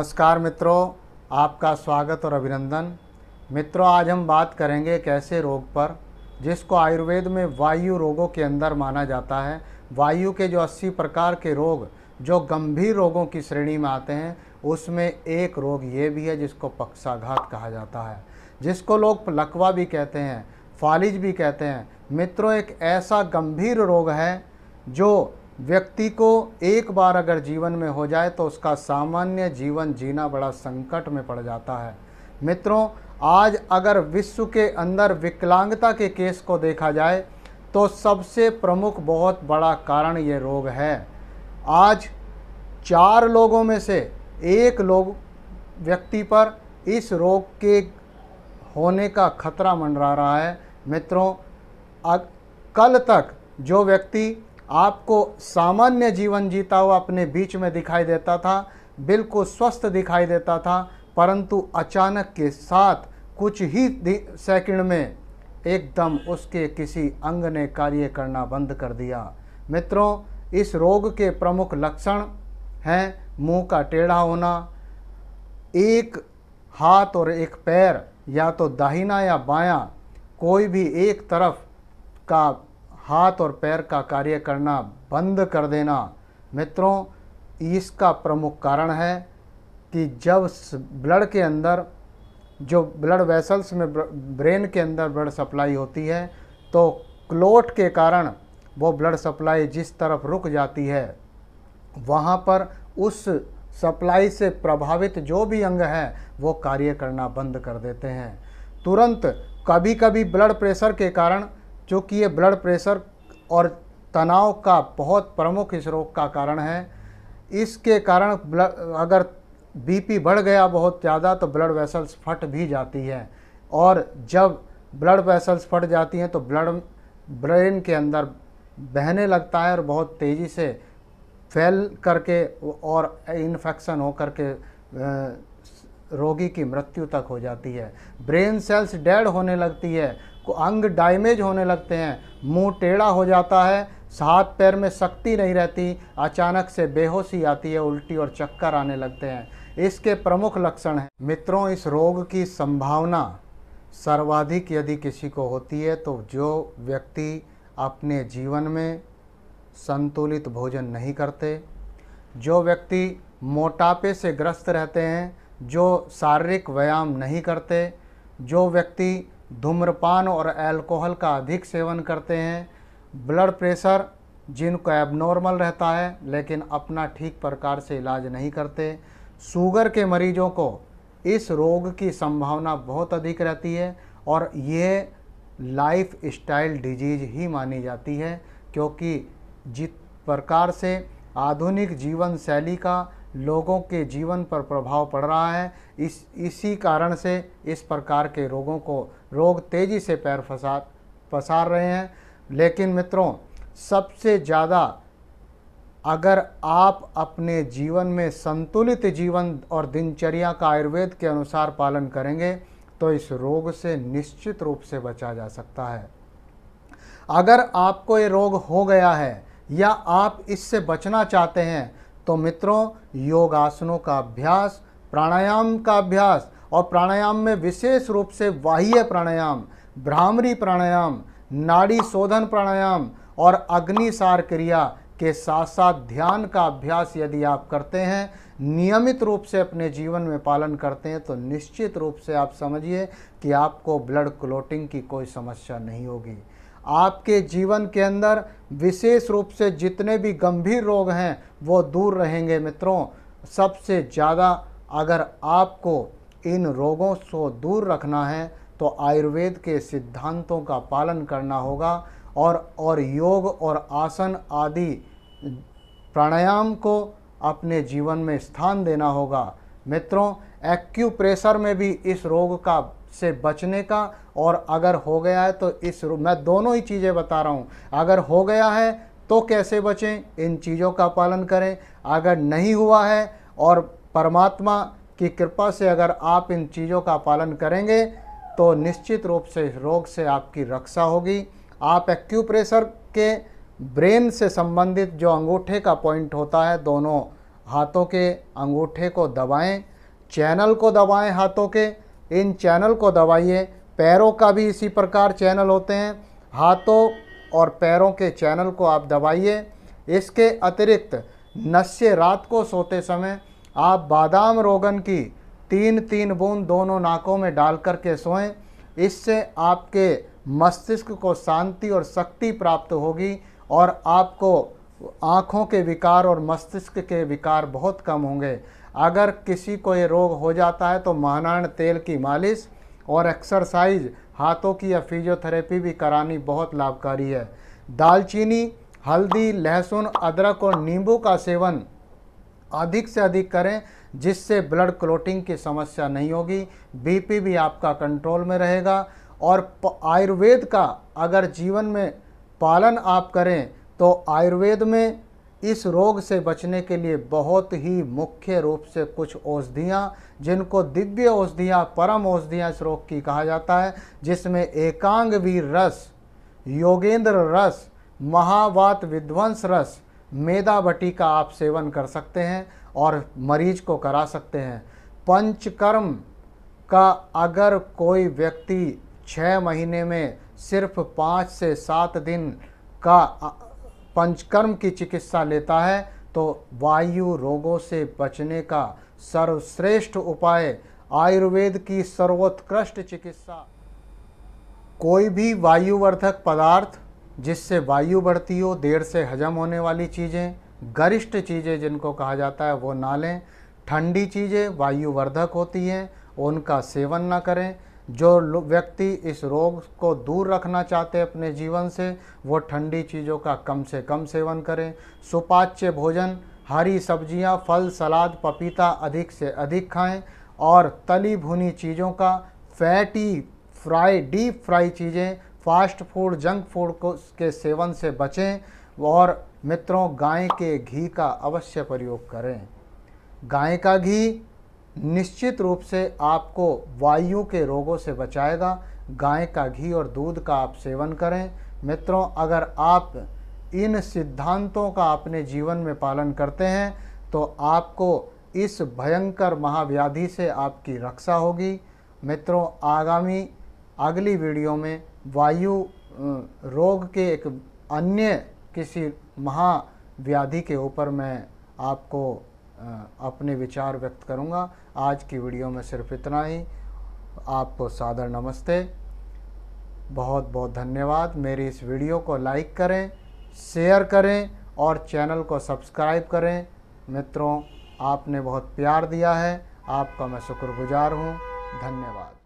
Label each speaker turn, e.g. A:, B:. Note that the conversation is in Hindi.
A: नमस्कार मित्रों, आपका स्वागत और अभिनंदन। मित्रों, आज हम बात करेंगे एक ऐसे रोग पर जिसको आयुर्वेद में वायु रोगों के अंदर माना जाता है। वायु के जो 80 प्रकार के रोग जो गंभीर रोगों की श्रेणी में आते हैं, उसमें एक रोग ये भी है जिसको पक्षाघात कहा जाता है, जिसको लोग लकवा भी कहते हैं, फालिज भी कहते हैं। मित्रों, एक ऐसा गंभीर रोग है जो व्यक्ति को एक बार अगर जीवन में हो जाए तो उसका सामान्य जीवन जीना बड़ा संकट में पड़ जाता है। मित्रों, आज अगर विश्व के अंदर विकलांगता के केस को देखा जाए तो सबसे प्रमुख बहुत बड़ा कारण ये रोग है। आज 4 लोगों में से एक लोग व्यक्ति पर इस रोग के होने का खतरा मंडरा रहा है। मित्रों, कल तक जो व्यक्ति आपको सामान्य जीवन जीता हुआ अपने बीच में दिखाई देता था, बिल्कुल स्वस्थ दिखाई देता था, परंतु अचानक के साथ कुछ ही सेकंड में एकदम उसके किसी अंग ने कार्य करना बंद कर दिया। मित्रों, इस रोग के प्रमुख लक्षण हैं मुंह का टेढ़ा होना, एक हाथ और एक पैर या तो दाहिना या बायां कोई भी एक तरफ का हाथ और पैर का कार्य करना बंद कर देना। मित्रों, इसका प्रमुख कारण है कि जब ब्लड के अंदर जो ब्लड वेसल्स में ब्रेन के अंदर ब्लड सप्लाई होती है तो क्लोट के कारण वो ब्लड सप्लाई जिस तरफ रुक जाती है, वहाँ पर उस सप्लाई से प्रभावित जो भी अंग है वो कार्य करना बंद कर देते हैं तुरंत। कभी कभी ब्लड प्रेशर के कारण, चूँकि ये ब्लड प्रेशर और तनाव का बहुत प्रमुख इस रोग का कारण है, इसके कारण अगर बीपी बढ़ गया बहुत ज़्यादा तो ब्लड वेसल्स फट भी जाती है, और जब ब्लड वेसल्स फट जाती हैं तो ब्लड ब्रेन के अंदर बहने लगता है और बहुत तेज़ी से फैल करके और इन्फेक्शन हो करके रोगी की मृत्यु तक हो जाती है। ब्रेन सेल्स डेड होने लगती है, अंग डैमेज होने लगते हैं, मुंह टेढ़ा हो जाता है, हाथ पैर में शक्ति नहीं रहती, अचानक से बेहोशी आती है, उल्टी और चक्कर आने लगते हैं। इसके प्रमुख लक्षण हैं। मित्रों, इस रोग की संभावना सर्वाधिक यदि किसी को होती है तो जो व्यक्ति अपने जीवन में संतुलित भोजन नहीं करते, जो व्यक्ति मोटापे से ग्रस्त रहते हैं, जो शारीरिक व्यायाम नहीं करते, जो व्यक्ति धूम्रपान और अल्कोहल का अधिक सेवन करते हैं, ब्लड प्रेशर जिनको एबनॉर्मल रहता है लेकिन अपना ठीक प्रकार से इलाज नहीं करते, शुगर के मरीजों को इस रोग की संभावना बहुत अधिक रहती है और ये लाइफ स्टाइल डिजीज ही मानी जाती है, क्योंकि जिस प्रकार से आधुनिक जीवन शैली का लोगों के जीवन पर प्रभाव पड़ रहा है, इसी कारण से इस प्रकार के रोग तेज़ी से पैर पसार रहे हैं। लेकिन मित्रों, सबसे ज़्यादा अगर आप अपने जीवन में संतुलित जीवन और दिनचर्या का आयुर्वेद के अनुसार पालन करेंगे तो इस रोग से निश्चित रूप से बचा जा सकता है। अगर आपको ये रोग हो गया है या आप इससे बचना चाहते हैं तो मित्रों, योगासनों का अभ्यास, प्राणायाम का अभ्यास, और प्राणायाम में विशेष रूप से बाह्य प्राणायाम, भ्रामरी प्राणायाम, नाड़ी शोधन प्राणायाम और अग्निसार क्रिया के साथ साथ ध्यान का अभ्यास यदि आप करते हैं, नियमित रूप से अपने जीवन में पालन करते हैं तो निश्चित रूप से आप समझिए कि आपको ब्लड क्लॉटिंग की कोई समस्या नहीं होगी। आपके जीवन के अंदर विशेष रूप से जितने भी गंभीर रोग हैं वो दूर रहेंगे। मित्रों, सबसे ज़्यादा अगर आपको इन रोगों से दूर रखना है तो आयुर्वेद के सिद्धांतों का पालन करना होगा और योग और आसन आदि प्राणायाम को अपने जीवन में स्थान देना होगा। मित्रों, एक्यूप्रेशर में भी इस रोग का से बचने का, और अगर हो गया है तो मैं दोनों ही चीज़ें बता रहा हूँ। अगर हो गया है तो कैसे बचें, इन चीज़ों का पालन करें। अगर नहीं हुआ है और परमात्मा की कृपा से अगर आप इन चीज़ों का पालन करेंगे तो निश्चित रूप से इस रोग से आपकी रक्षा होगी। आप एक्यूप्रेशर के ब्रेन से संबंधित जो अंगूठे का पॉइंट होता है, दोनों हाथों के अंगूठे को दबाएं चैनल को दबाएं हाथों के, इन चैनल को दबाइए। पैरों का भी इसी प्रकार चैनल होते हैं, हाथों और पैरों के चैनल को आप दबाइए। इसके अतिरिक्त नशे रात को सोते समय आप बादाम रोगन की 3-3 बूंद दोनों नाकों में डाल करके सोएं। इससे आपके मस्तिष्क को शांति और शक्ति प्राप्त होगी और आपको आँखों के विकार और मस्तिष्क के विकार बहुत कम होंगे। अगर किसी को ये रोग हो जाता है तो महानाण तेल की मालिश और एक्सरसाइज, हाथों की या फिजियोथेरेपी भी करानी बहुत लाभकारी है। दालचीनी, हल्दी, लहसुन, अदरक और नींबू का सेवन अधिक से अधिक करें, जिससे ब्लड क्लॉटिंग की समस्या नहीं होगी, बीपी भी आपका कंट्रोल में रहेगा। और आयुर्वेद का अगर जीवन में पालन आप करें तो आयुर्वेद में इस रोग से बचने के लिए बहुत ही मुख्य रूप से कुछ औषधियाँ, जिनको दिव्य औषधियाँ, परम औषधियाँ इस रोग की कहा जाता है, जिसमें एकांग वीर रस, योगेंद्र रस, महावात विध्वंस रस, मेदावटी का आप सेवन कर सकते हैं और मरीज को करा सकते हैं। पंचकर्म का अगर कोई व्यक्ति 6 महीने में सिर्फ 5 से 7 दिन का पंचकर्म की चिकित्सा लेता है तो वायु रोगों से बचने का सर्वश्रेष्ठ उपाय, आयुर्वेद की सर्वोत्कृष्ट चिकित्सा। कोई भी वायुवर्धक पदार्थ जिससे वायु बढ़ती हो, देर से हजम होने वाली चीज़ें, गरिष्ठ चीज़ें जिनको कहा जाता है, वो ना लें। ठंडी चीज़ें वायुवर्धक होती हैं, उनका सेवन ना करें। जो व्यक्ति इस रोग को दूर रखना चाहते हैं अपने जीवन से, वो ठंडी चीज़ों का कम से कम सेवन करें। सुपाच्य भोजन, हरी सब्जियां, फल, सलाद, पपीता अधिक से अधिक खाएं और तली भुनी चीज़ों का, फैटी फ्राई, डीप फ्राई चीज़ें, फास्ट फूड, जंक फूड के सेवन से बचें। और मित्रों, गाय के घी का अवश्य प्रयोग करें। गाय का घी निश्चित रूप से आपको वायु के रोगों से बचाएगा। गाय का घी और दूध का आप सेवन करें। मित्रों, अगर आप इन सिद्धांतों का अपने जीवन में पालन करते हैं तो आपको इस भयंकर महाव्याधि से आपकी रक्षा होगी। मित्रों, अगली वीडियो में वायु रोग के एक अन्य किसी महाव्याधि के ऊपर मैं आपको अपने विचार व्यक्त करूंगा। आज की वीडियो में सिर्फ इतना ही। आपको सादर नमस्ते, बहुत बहुत धन्यवाद। मेरी इस वीडियो को लाइक करें, शेयर करें और चैनल को सब्सक्राइब करें। मित्रों, आपने बहुत प्यार दिया है, आपका मैं शुक्रगुजार हूँ। धन्यवाद।